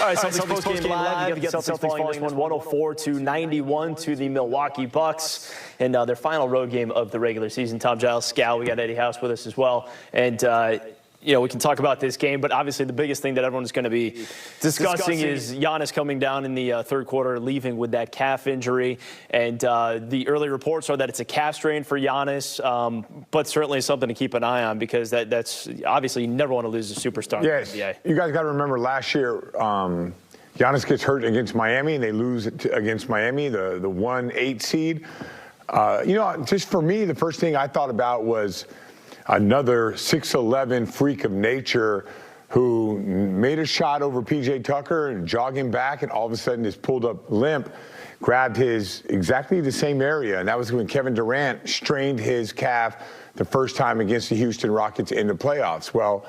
right, Celtics post-game live. You get the Celtics falling this one 104-91 to the Milwaukee Bucks in their final road game of the regular season. Tom Giles, Scal, we got Eddie House with us as well. And, you know, we can talk about this game, but obviously the biggest thing that everyone's going to be discussing is Giannis coming down in the third quarter, leaving with that calf injury. And the early reports are that it's a calf strain for Giannis, but certainly something to keep an eye on because that's obviously you never want to lose a superstar. Yes, in the NBA. You guys got to remember last year, Giannis gets hurt against Miami, and they lose against Miami, the 1-8 seed. You know, just for me, the first thing I thought about was another 6'11" freak of nature who made a shot over P.J. Tucker and jogging back, and all of a sudden his pulled up limp grabbed his exactly the same area, and that was when Kevin Durant strained his calf the first time against the Houston Rockets in the playoffs. Well,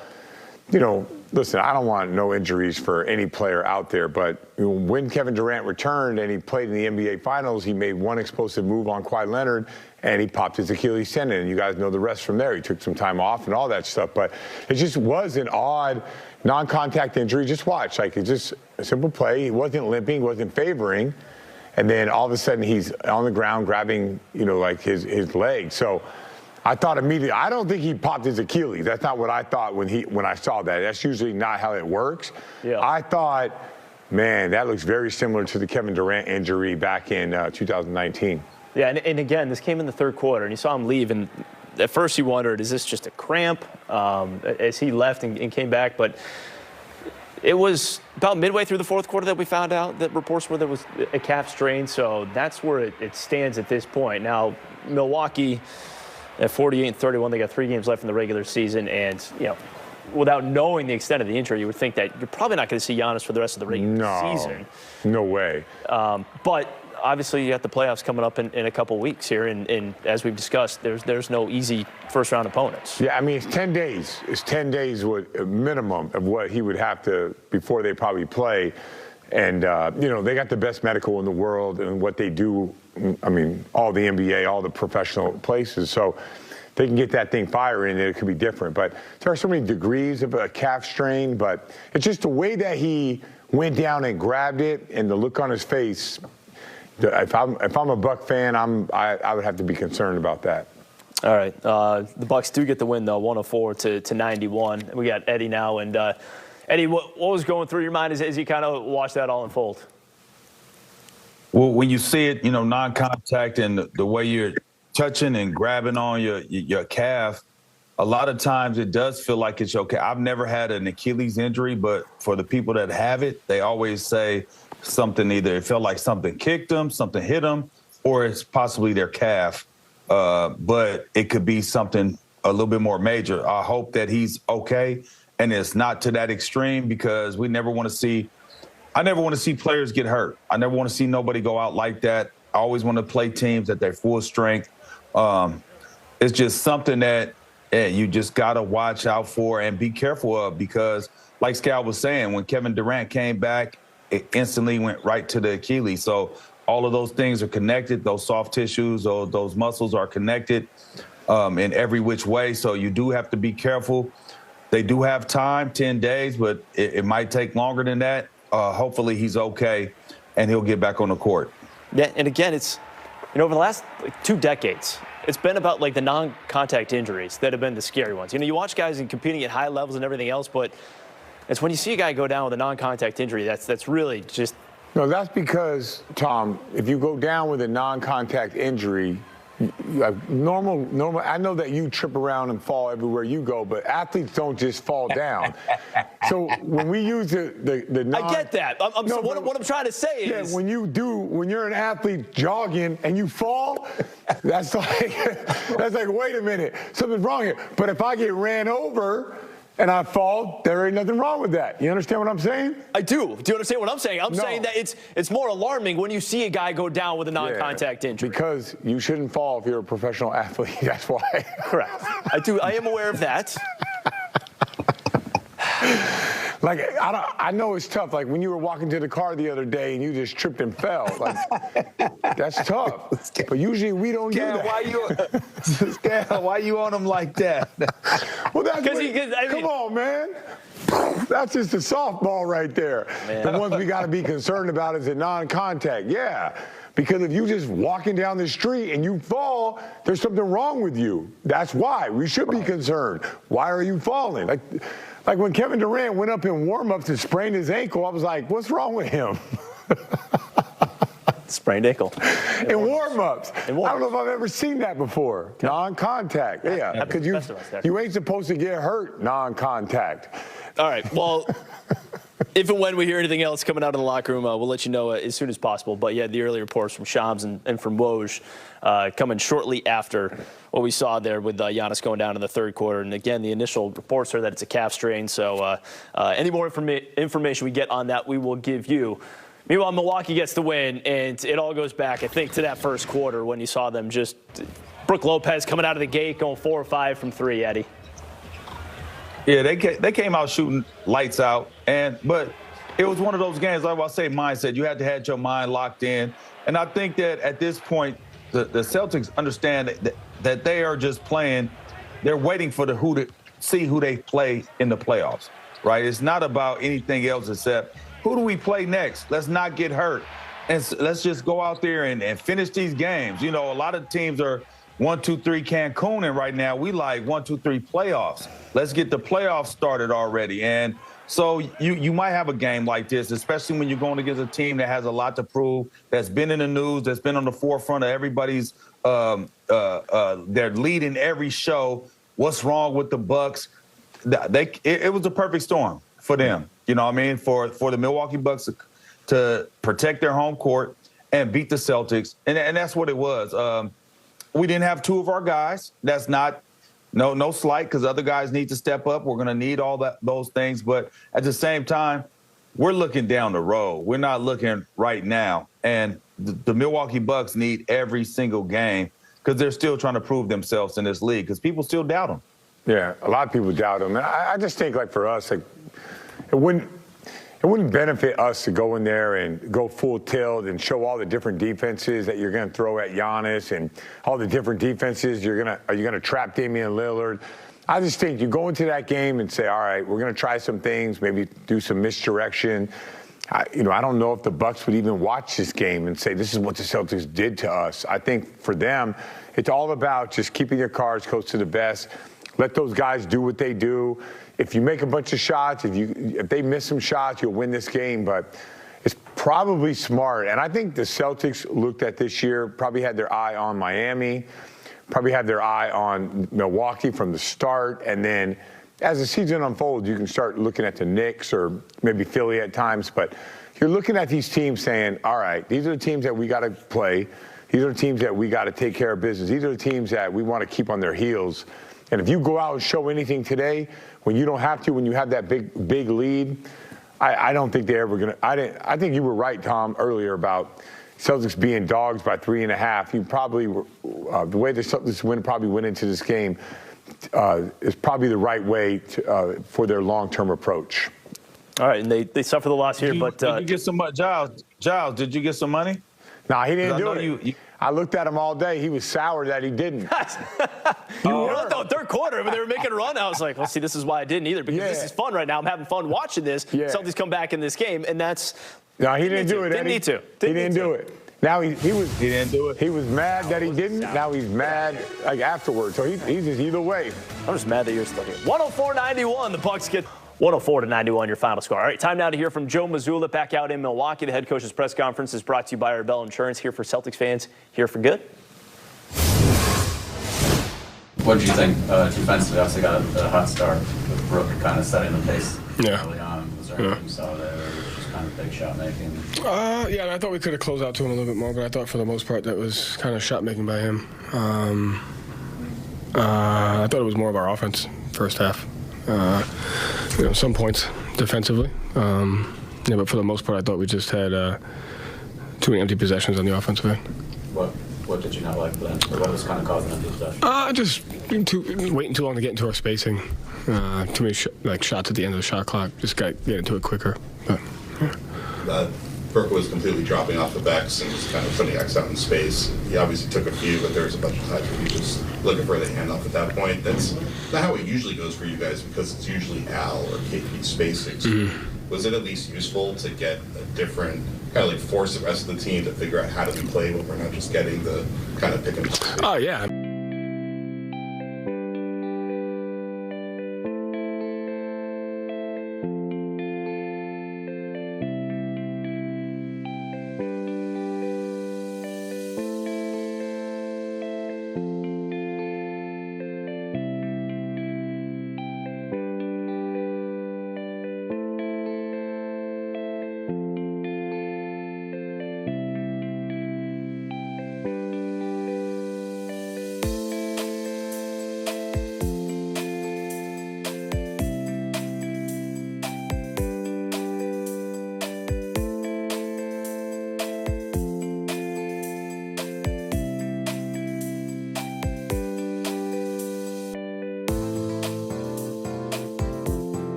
you know, listen, I don't want no injuries for any player out there, but when Kevin Durant returned and he played in the NBA Finals, he made one explosive move on Kawhi Leonard, and he popped his Achilles tendon. And you guys know the rest from there. He took some time off and all that stuff. But it just was an odd non-contact injury. Just watch. Like, it's just a simple play. He wasn't limping, wasn't favoring. And then all of a sudden he's on the ground grabbing, you know, like his leg. So I thought immediately, I don't think he popped his Achilles. That's not what I thought when I saw that. That's usually not how it works. Yeah. I thought, man, that looks very similar to the Kevin Durant injury back in 2019. Yeah, and again, this came in the third quarter, and you saw him leave, and at first you wondered, is this just a cramp as he left and came back? But it was about midway through the fourth quarter that we found out that reports were there was a calf strain, so that's where it stands at this point. Now, Milwaukee at 48-31, they got 3 games left in the regular season, and, you know, without knowing the extent of the injury, you would think that you're probably not going to see Giannis for the rest of the regular season. No way. But obviously, you got the playoffs coming up in a couple weeks here, and as we've discussed, there's no easy first-round opponents. Yeah, I mean, it's 10 days. It's 10 days with a minimum of what he would have to before they probably play. And, you know, they got the best medical in the world and what they do, I mean, all the NBA, all the professional places. So they can get that thing firing and it could be different. But there are so many degrees of a calf strain, but it's just the way that he went down and grabbed it and the look on his face. If I'm a Buck fan, I would have to be concerned about that. All right. The Bucks do get the win, though, 104-91. We got Eddie now. And, Eddie, what was going through your mind as you kind of watched that all unfold? Well, when you see it, you know, non-contact and the way you're touching and grabbing on your calf, a lot of times it does feel like it's okay. I've never had an Achilles injury, but for the people that have it, they always say something, either it felt like something kicked them, something hit them, or it's possibly their calf. But it could be something a little bit more major. I hope that he's okay and it's not to that extreme, because I never want to see players get hurt. I never want to see nobody go out like that. I always want to play teams at their full strength. It's just something that you just got to watch out for and be careful of, because like Scal was saying, when Kevin Durant came back, it instantly went right to the Achilles. So all of those things are connected. Those soft tissues or those muscles are connected in every which way. So you do have to be careful. They do have time, 10 days, but it might take longer than that. Hopefully he's okay and he'll get back on the court. Yeah, and again, it's, you know, over the last 2 decades, it's been about like the non-contact injuries that have been the scary ones. You know, you watch guys and competing at high levels and everything else, but it's when you see a guy go down with a non-contact injury that's really just. No, that's because, Tom, if you go down with a non-contact injury, normal. I know that you trip around and fall everywhere you go, but athletes don't just fall down. So when we use the I get that. What I'm trying to say is, when you're an athlete jogging and you fall, that's like wait a minute, something's wrong here. But if I get ran over and I fall, there ain't nothing wrong with that. You understand what I'm saying? I do. Do you understand what I'm saying? I'm saying that it's more alarming when you see a guy go down with a non-contact injury. Because you shouldn't fall if you're a professional athlete. That's why. Correct. I am aware of that. Like, I know it's tough. Like, when you were walking to the car the other day and you just tripped and fell. Like, that's tough. But usually we don't do that. Why you on him like that? Well, that's come on, man. That's just a softball right there. Man. The ones we got to be concerned about is the non-contact. Yeah, because if you just walking down the street and you fall, there's something wrong with you. That's why we should be concerned. Why are you falling? Like when Kevin Durant went up in warm-ups and sprained his ankle, I was like, what's wrong with him? Sprained ankle. In warm-ups. I don't know if I've ever seen that before. Non-contact. Yeah, because you ain't supposed to get hurt non-contact. All right, well, if and when we hear anything else coming out of the locker room, we'll let you know as soon as possible. But, yeah, the early reports from Shams and from Woj coming shortly after what we saw there with Giannis going down in the third quarter. And, again, the initial reports are that it's a calf strain. So any more information we get on that, we will give you. Meanwhile, Milwaukee gets the win, and it all goes back, I think, to that first quarter when you saw them just – Brook Lopez coming out of the gate, going 4 or 5 from 3, Eddie. Yeah, they came out shooting lights out, but it was one of those games, like I say, mindset. You had to have your mind locked in. And I think that at this point, the Celtics understand that they are just playing. They're waiting for to see who they play in the playoffs, right? It's not about anything else except who do we play next? Let's not get hurt. And let's just go out there and finish these games. You know, a lot of teams are 1, 2, 3 Cancun, and right now we like 1, 2, 3 playoffs. Let's get the playoffs started already. And so you might have a game like this, especially when you're going against a team that has a lot to prove, that's been in the news, that's been on the forefront of everybody's they're leading every show. What's wrong with the Bucks? It was a perfect storm for them. You know what I mean? For the Milwaukee Bucks to protect their home court and beat the Celtics. And that's what it was. We didn't have 2 of our guys. That's not no slight, because other guys need to step up. We're going to need all those things. But at the same time, we're looking down the road. We're not looking right now. And the Milwaukee Bucks need every single game because they're still trying to prove themselves in this league because people still doubt them. Yeah, a lot of people doubt them. And I just think, like, for us, like, it wouldn't benefit us to go in there and go full tilt and show all the different defenses that you're going to throw at Giannis and all the different defenses are you going to trap Damian Lillard. I just think you go into that game and say, all right, we're going to try some things, maybe do some misdirection. I don't know if the Bucks would even watch this game and say this is what the Celtics did to us. I think for them, it's all about just keeping your cards close to the vest. Let those guys do what they do. If you make a bunch of shots, if they miss some shots, you'll win this game. But it's probably smart. And I think the Celtics looked at this year, probably had their eye on Miami, probably had their eye on Milwaukee from the start. And then as the season unfolds, you can start looking at the Knicks or maybe Philly at times. But you're looking at these teams saying, all right, these are the teams that we got to play. These are the teams that we got to take care of business. These are the teams that we want to keep on their heels. And if you go out and show anything today, when you don't have to, when you have that big lead, I don't think they're ever going to. I think you were right, Tom, earlier about Celtics being dogs by 3.5. You probably the way the Celtics went into this game is probably the right way for their long-term approach. All right, and they suffer the loss here, but did you get some money, Giles? Did you get some money? No, he didn't do it. I looked at him all day. He was sour that he didn't. Third quarter, when they were making a run, I was like, well, see, this is why I didn't either, because this is fun right now. I'm having fun watching this. Yeah. Celtics come back in this game, and that's – No, he didn't do it, Didn't need to. He didn't do it. Now he didn't do it. He was mad that he didn't. Now he's mad afterwards. So he's just either way. I'm just mad that you're still here. 104-91, the Bucks get 104-91, your final score. All right, time now to hear from Joe Mazzulla back out in Milwaukee. The head coach's press conference is brought to you by Arbel Insurance, here for Celtics fans, here for good. What did you think defensively? Obviously got a hot start with Brook kind of setting the pace early on. Was there anything you saw there, or just kind of big shot making? Yeah, I thought we could have closed out to him a little bit more, but I thought for the most part that was kind of shot making by him. I thought it was more of our offense first half. Some points defensively. But for the most part, I thought we just had too many empty possessions on the offensive end. What did you not like then? Or what was kind of causing empty possessions? Just waiting too long to get into our spacing. Too many shots at the end of the shot clock. Just got to get into it quicker. But, Brooke was completely dropping off of X and just kind of putting X out in space. He obviously took a few, but there was a bunch of times where he was just looking for the handoff at that point. That's not how it usually goes for you guys, because it's usually Al or KP spacing. So was it at least useful to get a different, kind of like force the rest of the team to figure out how do we play when we're not just getting the kind of pick and pop? Oh, yeah.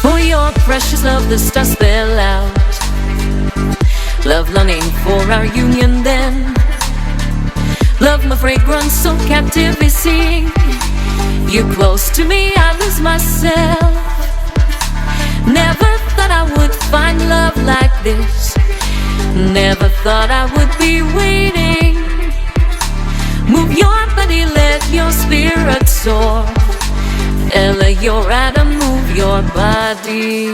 For your precious love, the stars spell out love longing for our union then. Love my fragrance so captivating. You're close to me, I lose myself. Never thought I would find love like this. Never thought I would be waiting. Move your body, let your spirit soar. Ella, your atom, move your body.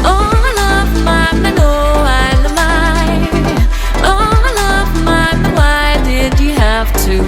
Oh, I love mine, oh, I love mine. Oh, I love mine, why did you have to